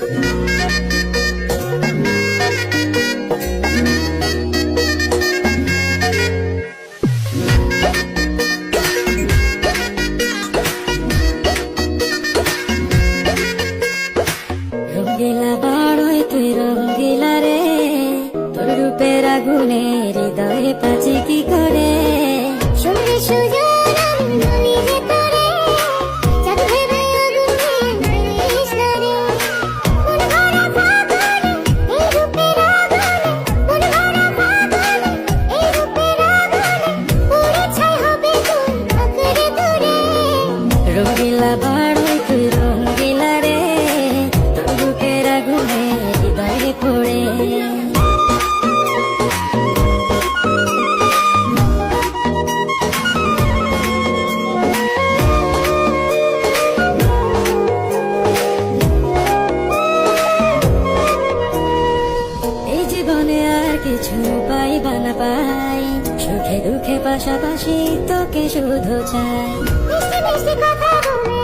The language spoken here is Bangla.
রঙ্গিলা বাড়ই তুই রঙ্গিলা রে, তোর রূপের আগুনে হৃদয়ে পাচি কি করে। সুরে সুজন আমি যে তোরে চাঁদ ভেবে আগুনে মারিস না রে। মন ভরা ফাগুনে এই রূপের আগুনে, মন ভরা ফাগুনে এই রূপের আগুনে পুড়ে ছাই হবে তুই আঁকড়ে ধরে। রঙ্গিলা বাড়ই তুই রঙ্গিলা রে, তোর রূপের আগুনে হৃদয়ে পড়ে। এই জীবনে আর কিছু পাইবা না পাই, সুখে দুঃখে পাশাপাশি তোকে শুধু চাই। মিষ্টি মিষ্টি কথা বলে